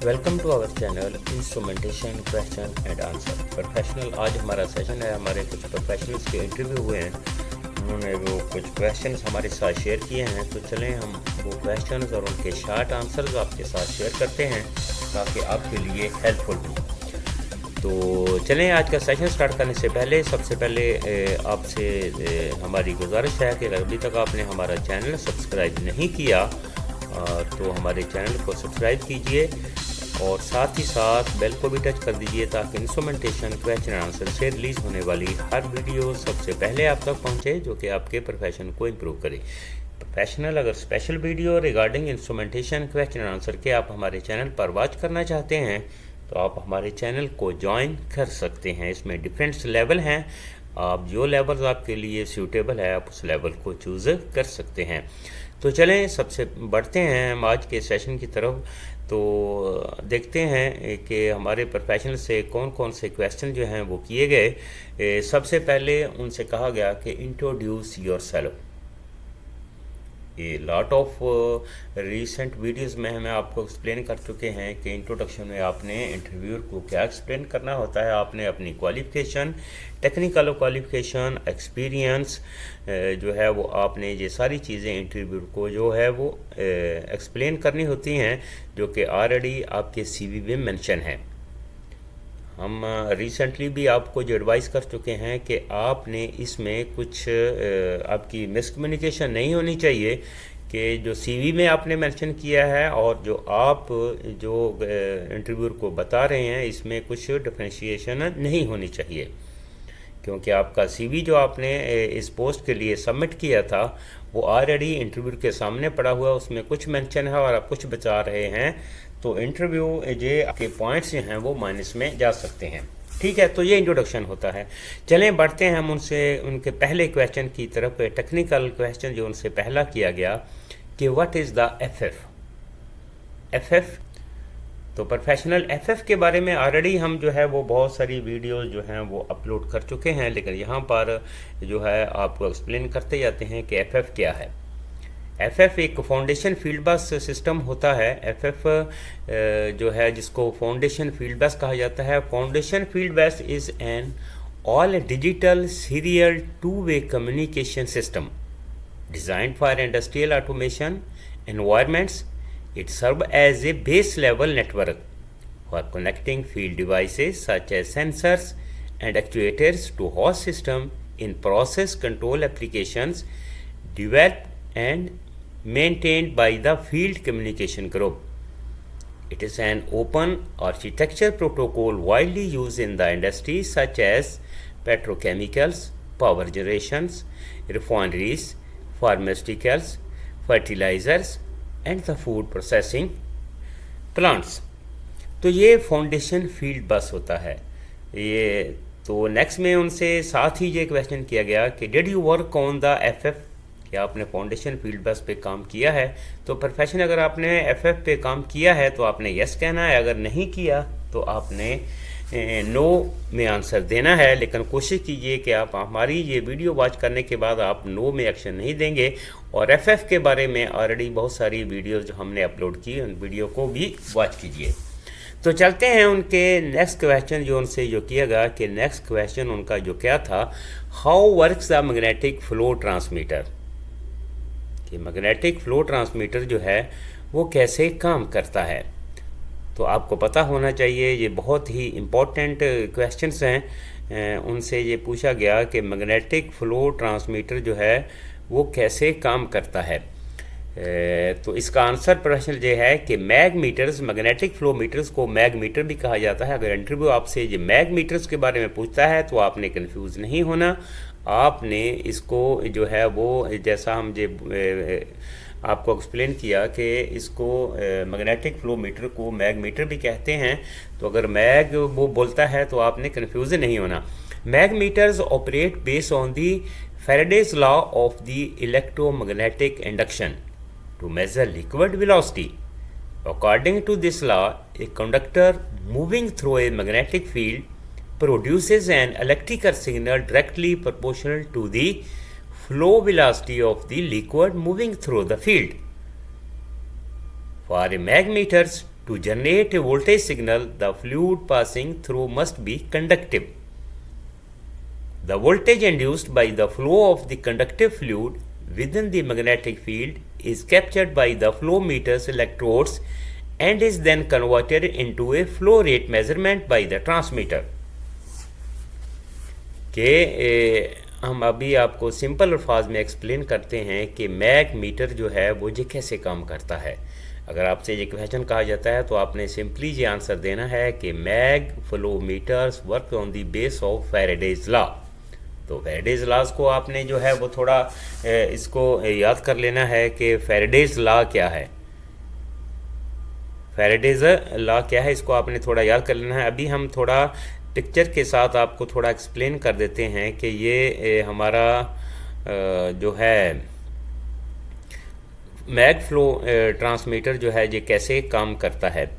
Welcome to our channel instrumentation question and answer professional. आज हमारा session है, हमारे कुछ प्रोफेशनल्स के इंटरव्यू हुए हैं, उन्होंने वो कुछ क्वेश्चंस हमारे साथ शेयर किए हैं। तो चलें हम वो क्वेश्चंस और उनके शॉर्ट आंसर्स आपके साथ शेयर करते हैं ताकि आपके लिए हेल्पफुल हो। तो चलें आज का सेशन स्टार्ट करने से पहले सबसे पहले आपसे हमारी गुजारिश है कि अगर अभी तक आपने हमारा चैनल सब्सक्राइब नहीं किया तो हमारे चैनल को सब्सक्राइब कीजिए और साथ ही साथ बेल को भी टच कर दीजिए ताकि इंस्ट्रूमेंटेशन क्वेश्चन आंसर से रिलीज़ होने वाली हर वीडियो सबसे पहले आप तक पहुंचे, जो कि आपके प्रोफेशन को इम्प्रूव करे। प्रोफेशनल अगर special video regarding instrumentation question answer के आप हमारे चैनल पर वॉच करना चाहते हैं तो आप हमारे चैनल को ज्वाइन कर सकते हैं। इसमें डिफरेंट लेवल हैं, आप जो लेवल्स आपके लिए सूटेबल है आप उस लेवल को चूज़ कर सकते हैं। तो चलें सबसे बढ़ते हैं हम आज के सेशन की तरफ। तो देखते हैं कि हमारे प्रोफेशनल से कौन कौन से क्वेश्चन जो हैं वो किए गए। सबसे पहले उनसे कहा गया कि इंट्रोड्यूस योरसेल्फ। ये लॉट ऑफ रिसेंट वीडियोस में हमें आपको एक्सप्लेन कर चुके हैं कि इंट्रोडक्शन में आपने इंटरव्यूअर को क्या एक्सप्लेन करना होता है। आपने अपनी क्वालिफ़िकेशन, टेक्निकल क्वालिफ़िकेशन, एक्सपीरियंस जो है वो आपने ये सारी चीज़ें इंटरव्यूअर को जो है वो एक्सप्लेन करनी होती हैं, जो कि ऑलरेडी आपके सीवी में मेंशन है। हम रिसेंटली भी आपको जो एडवाइस कर चुके हैं कि आपने इसमें कुछ आपकी मिसकम्युनिकेशन नहीं होनी चाहिए कि जो सीवी में आपने मेंशन किया है और जो आप जो इंटरव्यूअर को बता रहे हैं इसमें कुछ डिफरेंशिएशन नहीं होनी चाहिए, क्योंकि आपका सीवी जो आपने इस पोस्ट के लिए सबमिट किया था वो ऑलरेडी इंटरव्यूअर के सामने पड़ा हुआ है, उसमें कुछ मेंशन है और आप कुछ बता रहे हैं, तो इंटरव्यू जे आपके पॉइंट्स जो हैं वो माइनस में जा सकते हैं। ठीक है, तो ये इंट्रोडक्शन होता है। चलें बढ़ते हैं हम उनके पहले क्वेश्चन की तरफ। टेक्निकल क्वेश्चन जो उनसे पहला किया गया कि व्हाट इज़ द एफएफ। तो प्रोफेशनल एफएफ के बारे में ऑलरेडी हम जो है वो बहुत सारी वीडियोस जो हैं वो अपलोड कर चुके हैं, लेकिन यहाँ पर जो है आपको एक्सप्लेन करते जाते हैं कि एफएफ क्या है। एफएफ एक फाउंडेशन फील्ड बस सिस्टम होता है। एफएफ जो है जिसको फाउंडेशन फील्ड बस कहा जाता है। फाउंडेशन फील्ड बस is an all digital serial two way communication system designed for industrial automation environments. It serves as a base level network for connecting field devices such as sensors and actuators to host system in process control applications developed and maintained by the field communication group. It is an open architecture protocol widely used in the industry such as petrochemicals, power generations, refineries, pharmaceuticals, fertilizers and the food processing plants. तो ये foundation field बस होता है ये। तो next में उनसे साथ ही ये क्वेश्चन किया गया कि did you work on the FF, क्या आपने फाउंडेशन फील्ड बस पे काम किया है। तो प्रोफेशन अगर आपने एफएफ पे काम किया है तो आपने यस कहना है, अगर नहीं किया तो आपने नो में आंसर देना है। लेकिन कोशिश कीजिए कि आप हमारी ये वीडियो वॉच करने के बाद आप नो में एक्शन नहीं देंगे। और एफएफ के बारे में ऑलरेडी बहुत सारी वीडियोस जो हमने अपलोड की उन वीडियो को भी वॉच कीजिए। तो चलते हैं उनके नेक्स्ट क्वेश्चन जो उनसे जो किया गया कि नेक्स्ट क्वेश्चन उनका जो क्या था, how works the magnetic flow transmitter. कि मैग्नेटिक फ्लो ट्रांसमीटर जो है वो कैसे काम करता है। तो आपको पता होना चाहिए, ये बहुत ही इम्पोर्टेंट क्वेश्चंस हैं। उनसे ये पूछा गया कि मैग्नेटिक फ्लो ट्रांसमीटर जो है वो कैसे काम करता है। तो इसका आंसर प्रश्न ये है कि mag meters, magnetic flow meters को मैग मीटर भी कहा जाता है। अगर इंटरव्यू आपसे ये मैग मीटर्स के बारे में पूछता है तो आपने कंफ्यूज नहीं होना। आपने इसको जो है वो जैसा हम आपको एक्सप्लेन किया कि इसको मैग्नेटिक फ्लो मीटर को मैग मीटर भी कहते हैं। तो अगर मैग वो बोलता है तो आपने कन्फ्यूज नहीं होना। Mag meters operate based on the Faraday's law of the electromagnetic induction to measure liquid velocity. According to this law, a conductor moving through a magnetic field produces an electrical signal directly proportional to the flow velocity of the liquid moving through the field. For a magmeters To generate a voltage signal, the fluid passing through must be conductive. The voltage induced by the flow of the conductive fluid within the magnetic field is captured by the flow meter's electrodes and is then converted into a flow rate measurement by the transmitter. हम अभी आपको simple अल्फाज में explain करते हैं कि mag metre जो है वो ये कैसे काम करता है। अगर आपसे ये क्वेश्चन कहा जाता है तो आपने सिंपली ये आंसर देना है कि mag flow meters work on the base of Faraday's law. तो फैराडेज लॉज को आपने जो है वो थोड़ा इसको याद कर लेना है कि फैराडेज लॉ क्या है, फैराडेज लॉ क्या है, इसको आपने थोड़ा याद कर लेना है। अभी हम थोड़ा पिक्चर के साथ आपको थोड़ा एक्सप्लेन कर देते हैं कि ये हमारा जो है मैग फ्लो ट्रांसमीटर जो है ये कैसे काम करता है।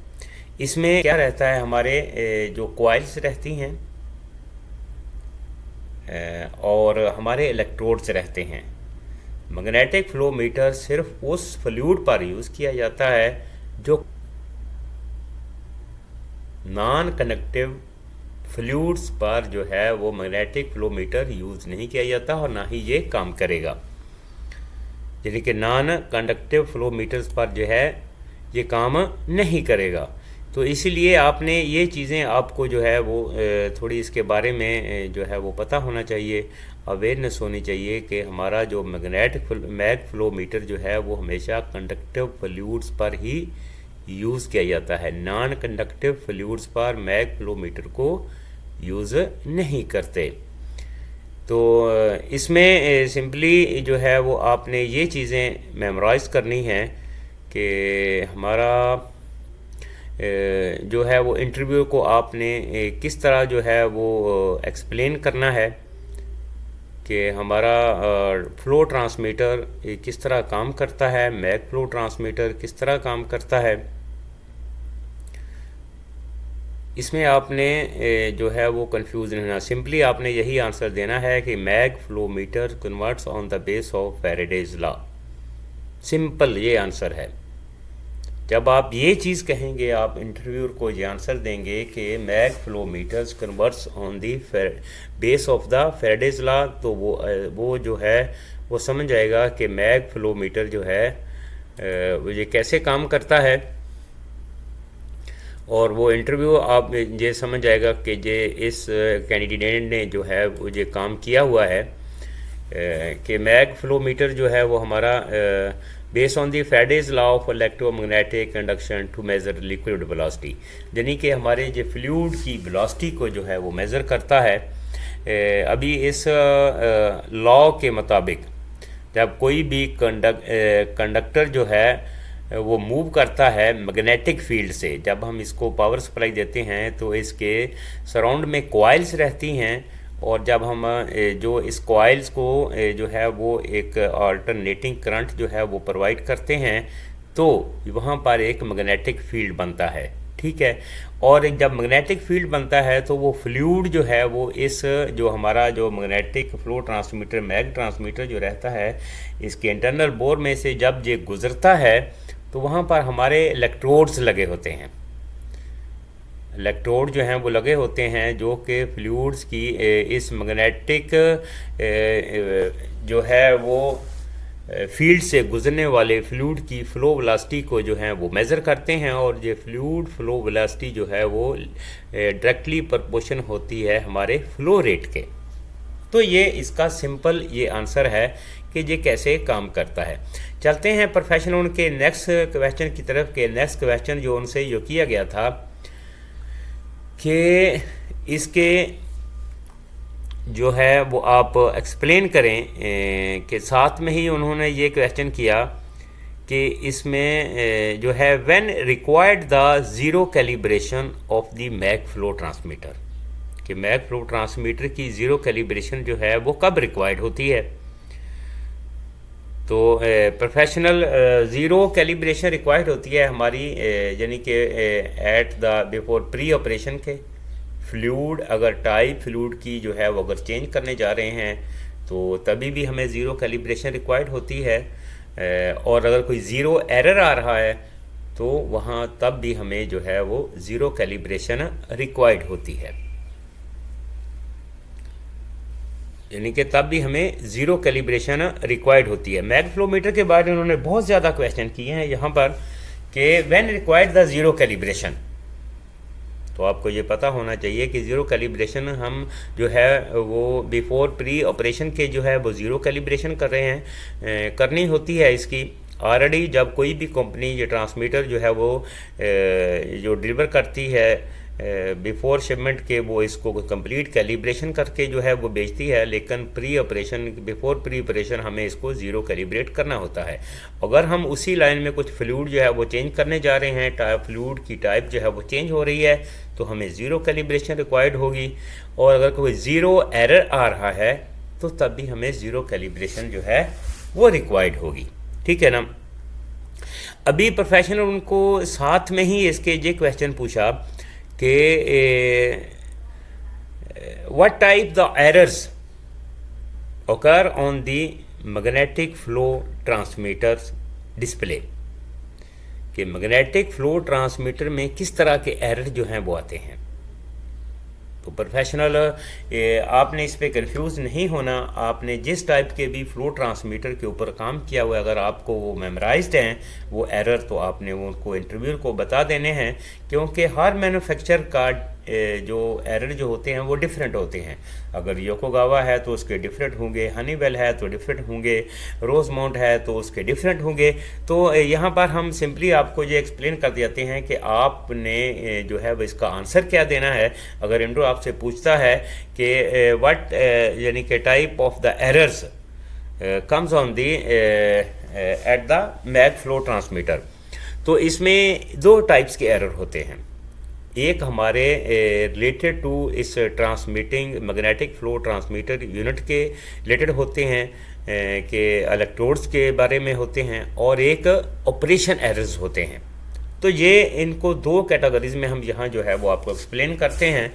इसमें क्या रहता है, हमारे जो कॉइल्स रहती हैं और हमारे इलेक्ट्रोड्स रहते हैं। मैग्नेटिक फ्लो मीटर सिर्फ उस फ्लूइड पर यूज़ किया जाता है जो नॉन कंडक्टिव फ्लूइड्स पर जो है वो मैग्नेटिक फ्लो मीटर यूज़ नहीं किया जाता और ना ही ये काम करेगा। यानी कि नॉन कंडक्टिव फ्लो मीटर्स पर जो है ये काम नहीं करेगा। तो इसीलिए आपने ये चीज़ें आपको जो है वो थोड़ी इसके बारे में जो है वो पता होना चाहिए, अवेयरनेस होनी चाहिए कि हमारा जो मैग फ्लो मीटर जो है वो हमेशा कंडक्टिव फ्लूइड्स पर ही यूज़ किया जाता है। नॉन कंडक्टिव फ्लूइड्स पर मैग फ्लो मीटर को यूज़ नहीं करते। तो इसमें सिंपली जो है वो आपने ये चीज़ें मेमोराइज़ करनी हैं कि हमारा जो है वो इंटरव्यू को आपने किस तरह जो है वो एक्सप्लेन करना है कि हमारा फ्लो ट्रांसमीटर किस तरह काम करता है, मैग फ्लो ट्रांसमीटर किस तरह काम करता है। इसमें आपने जो है वो कंफ्यूज नहीं होना, सिंपली आपने यही आंसर देना है कि mag flow meter converts on the base of Faraday's law. Simple ये आंसर है। जब आप ये चीज़ कहेंगे, आप इंटरव्यूअर को ये आंसर देंगे कि mag flow meters converts on the base of the Faraday's law, तो वो जो है वो समझ जाएगा कि मैग फ्लो मीटर जो है वो ये कैसे काम करता है। और वो इंटरव्यू आप ये समझ जाएगा कि ये इस कैंडिडेट ने जो है वो ये काम किया हुआ है कि मैग फ्लो मीटर जो है वो हमारा base on the Faraday's law of electromagnetic conduction to measure liquid velocity, यानी कि हमारे जो फ्लूइड की वेलोसिटी को जो है वो मेज़र करता है। अभी इस लॉ के मुताबिक जब कोई भी कंडक्टर जो है वो मूव करता है मैग्नेटिक फील्ड से, जब हम इसको पावर सप्लाई देते हैं तो इसके सराउंड में कॉइल्स रहती हैं और जब हम जो इस कॉइल्स को जो है वो एक अल्टरनेटिंग करंट जो है वो प्रोवाइड करते हैं तो वहाँ पर एक मैग्नेटिक फील्ड बनता है, ठीक है। और जब मैग्नेटिक फील्ड बनता है तो वो फ्लूइड जो है वो इस जो हमारा जो magnetic flow transmitter mag transmitter जो रहता है इसके इंटरनल बोर में से जब ये गुज़रता है तो वहाँ पर हमारे इलेक्ट्रोड्स लगे होते हैं। इलेक्ट्रोड जो हैं वो लगे होते हैं जो कि फ्लूइड्स की इस मैग्नेटिक जो है वो फील्ड से गुजरने वाले फ्लूइड की फ़्लो वेलोसिटी को जो है वो मेज़र करते हैं और ये फ्लूइड फ़्लो वेलोसिटी जो है वो डायरेक्टली प्रोपोर्शन होती है हमारे फ़्लो रेट के। तो ये इसका सिंपल ये आंसर है कि ये कैसे काम करता है। चलते हैं प्रोफेसर उनके नेक्स्ट क्वेश्चन की तरफ। के नेक्स्ट क्वेश्चन जो उनसे यो किया गया था कि इसके जो है वो आप एक्सप्लेन करें कि साथ में ही उन्होंने ये क्वेश्चन किया कि इसमें जो है when required the zero calibration of the mag flow transmitter, कि मैग फ्लो ट्रांसमीटर की ज़ीरो कैलिब्रेशन जो है वो कब रिक्वायर्ड होती है। तो प्रोफेशनल ज़ीरो कैलिब्रेशन रिक्वायर्ड होती है हमारी यानी कि at the before pre operation के फ्लूइड, अगर टाइप फ्लूइड की जो है वो अगर चेंज करने जा रहे हैं तो तभी भी हमें ज़ीरो कैलिब्रेशन रिक्वायर्ड होती है। और अगर कोई ज़ीरो एरर आ रहा है तो वहाँ तब भी हमें जो है वो ज़ीरो कैलिब्रेशन रिक्वायर्ड होती है, यानी कि तब भी हमें ज़ीरो कैलिब्रेशन रिक्वायर्ड होती है। मैग फ्लोमीटर के बारे में उन्होंने बहुत ज़्यादा क्वेश्चन किए हैं यहाँ पर कि when required the zero calibration. तो आपको ये पता होना चाहिए कि ज़ीरो कैलिब्रेशन हम जो है वो बिफोर प्री ऑपरेशन के जो है वो ज़ीरो कैलिब्रेशन कर रहे हैं, करनी होती है इसकी। ऑलरेडी जब कोई भी कंपनी ये ट्रांसमीटर जो है वो जो डिलीवर करती है बिफोर शिपमेंट के, वो इसको कंप्लीट कैलिब्रेशन करके जो है वो बेचती है, लेकिन pre operation before pre operation हमें इसको ज़ीरो कैलिब्रेट करना होता है। अगर हम उसी लाइन में कुछ फ्लूइड जो है वो चेंज करने जा रहे हैं, फ्लूइड की टाइप जो है वो चेंज हो रही है, तो हमें ज़ीरो कैलिब्रेशन रिक्वायर्ड होगी। और अगर कोई ज़ीरो एरर आ रहा है तो तब भी हमें ज़ीरो कैलिब्रेशन जो है वो रिक्वायर्ड होगी, ठीक है ना। अभी प्रोफेशनल उनको साथ में ही इसके ये क्वेश्चन पूछा कि what type the errors occur on the magnetic flow transmitters display, कि मैग्नेटिक फ्लो ट्रांसमीटर में किस तरह के एरर जो हैं वो आते हैं। तो प्रोफेशनल आपने इस पर कंफ्यूज नहीं होना। आपने जिस टाइप के भी फ्लो ट्रांसमीटर के ऊपर काम किया हुआ है, अगर आपको वो मेमोराइज्ड हैं वो एरर, तो आपने वो उनको इंटरव्यूअर को बता देने हैं, क्योंकि हर मैन्युफैक्चर का जो एरर जो होते हैं वो डिफरेंट होते हैं। अगर योकोगावा है तो उसके डिफरेंट होंगे, हनीवेल है तो डिफरेंट होंगे, रोजमाउंट है तो उसके डिफरेंट होंगे। तो यहाँ पर हम सिंपली आपको ये एक्सप्लेन कर देते हैं कि आपने जो है वो इसका आंसर क्या देना है। अगर इंट्रो आपसे पूछता है कि व्हाट यानी कि type of the errors comes on the at the mag flow transmitter, तो इसमें दो टाइप्स के एरर होते हैं। एक हमारे रिलेटेड टू इस transmitting magnetic flow transmitter unit के रिलेटेड होते हैं कि इलेक्ट्रोड्स के बारे में होते हैं, और एक ऑपरेशन एरर्स होते हैं। तो ये इनको दो कैटेगरीज में हम यहाँ जो है वो आपको एक्सप्लेन करते हैं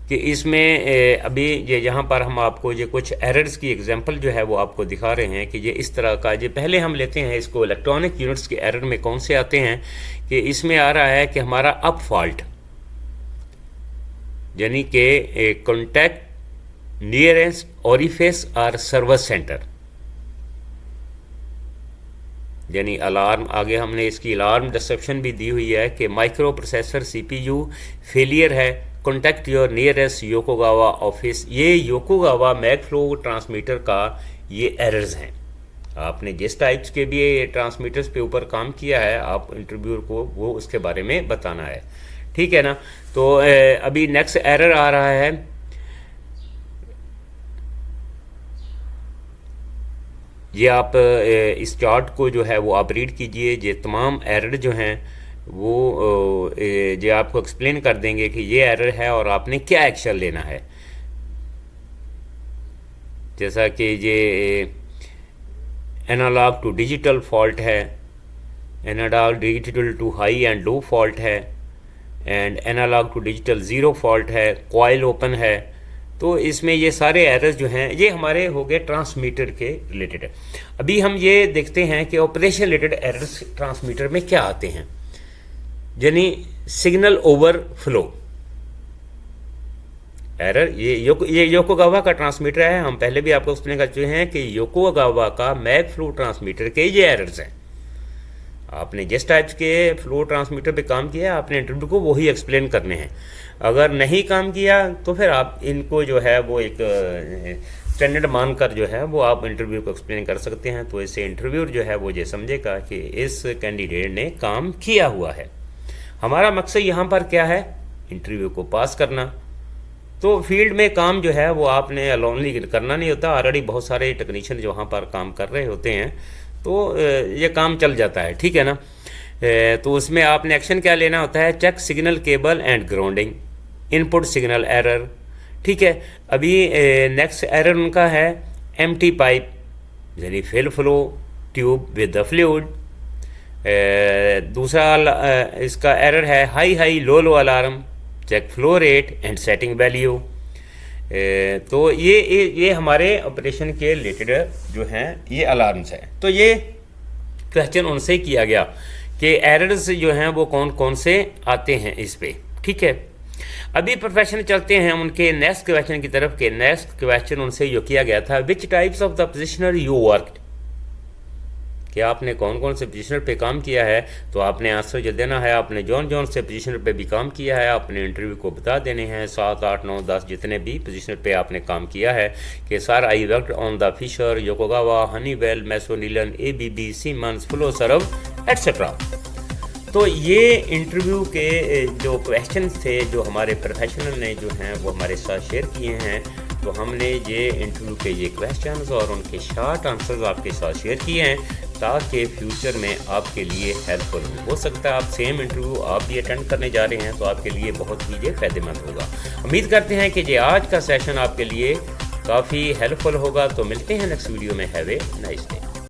कि इसमें अभी ये यहाँ पर हम आपको ये कुछ एरर्स की एग्जांपल जो है वो आपको दिखा रहे हैं कि ये इस तरह का। ये पहले हम लेते हैं इसको इलेक्ट्रॉनिक यूनिट्स के एरर में कौन से आते हैं, कि इसमें आ रहा है कि हमारा अप फॉल्ट, यानी कि कॉन्टैक्ट नियरेस्ट ओरिफिस और सर्विस सेंटर, यानी अलार्म। आगे हमने इसकी अलार्म डिस्क्रिप्शन भी दी हुई है कि माइक्रो प्रोसेसर CPU फेलियर है, contact your nearest Yokogawa office. ये योकोगावा मैग फ्लो ट्रांसमीटर का ये एरर्स हैं। आपने जिस टाइप्स के भी ट्रांसमीटर्स पे ऊपर काम किया है, आप इंटरव्यूअर को वो उसके बारे में बताना है, ठीक है ना। तो अभी नेक्स्ट एरर आ रहा है, ये आप इस चार्ट को जो है वो आप रीड कीजिए। ये तमाम एरर जो हैं वो ये आपको एक्सप्लेन कर देंगे कि ये एरर है और आपने क्या एक्शन लेना है। जैसा कि ये एनालॉग टू डिजिटल फॉल्ट है, analog digital to high and low fault है, and analog to digital zero fault है, कॉइल ओपन है। तो इसमें ये सारे एरर्स जो हैं ये हमारे हो गए ट्रांसमीटर के रिलेटेड। अभी हम ये देखते हैं कि ऑपरेशन रिलेटेड एरर्स ट्रांसमीटर में क्या आते हैं, यानी सिग्नल ओवरफ्लो एरर। ये योकोगावा का ट्रांसमीटर है, हम पहले भी आपको एक्सप्लेन कर चुके हैं कि योकोगावा का मैग फ्लो ट्रांसमीटर के ये एरर्स हैं। आपने जिस टाइप्स के फ्लो ट्रांसमीटर पे काम किया है, आपने इंटरव्यू को वही एक्सप्लेन करने हैं। अगर नहीं काम किया तो फिर आप इनको जो है वो एक स्टैंडर्ड मानकर जो है वो आप इंटरव्यू को एक्सप्लेन कर सकते हैं। तो इससे इंटरव्यूअर जो है वो ये समझेगा कि इस कैंडिडेट ने काम किया हुआ है। हमारा मकसद यहाँ पर क्या है, इंटरव्यू को पास करना। तो फील्ड में काम जो है वो आपने अलोनली करना नहीं होता, ऑलरेडी बहुत सारे टेक्नीशियन जो वहाँ पर काम कर रहे होते हैं, तो ये काम चल जाता है, ठीक है ना। तो उसमें आपने एक्शन क्या लेना होता है, check signal cable and grounding, input signal error, ठीक है। अभी नेक्स्ट एरर उनका है एम्प्टी पाइप, यानी fill flow tube with the fluid. दूसरा इसका एरर है high high low low alarm, check flow rate and setting value. तो ये हमारे ऑपरेशन के रिलेटेड जो हैं ये अलार्म्स हैं। तो ये क्वेश्चन उनसे किया गया कि एरर्स जो हैं वो कौन कौन से आते हैं इस पे। ठीक है, अभी प्रोफेशन चलते हैं उनके नेक्स्ट क्वेश्चन की तरफ। के नेक्स्ट क्वेश्चन उनसे जो किया गया था, which types of the positioner you worked, कि आपने कौन कौन से पोजीशनर पे काम किया है। तो आपने आंसर जो देना है, आपने जौन से पोजीशनर पे भी काम किया है आपने इंटरव्यू को बता देने हैं, 7, 8, 9, 10 जितने भी पोजीशनर पे आपने काम किया है। कि sir I worked on the Fisher, Yokogawa, Honeywell, Masoneilan, ABB, Siemens, Flowserve etcetera. तो ये इंटरव्यू के जो क्वेश्चंस थे जो हमारे प्रोफेशनल ने जो हैं वो हमारे साथ शेयर किए हैं। तो हमने ये इंटरव्यू के ये क्वेश्चंस और उनके शॉर्ट आंसर्स आपके साथ शेयर किए हैं ताकि फ्यूचर में आपके लिए हेल्पफुल हो सकता है। आप सेम इंटरव्यू आप भी अटेंड करने जा रहे हैं तो आपके लिए बहुत ही ये फ़ायदेमंद होगा। उम्मीद करते हैं कि ये आज का सेशन आपके लिए काफ़ी हेल्पफुल होगा। तो मिलते हैं नेक्स्ट वीडियो में। Have a nice day.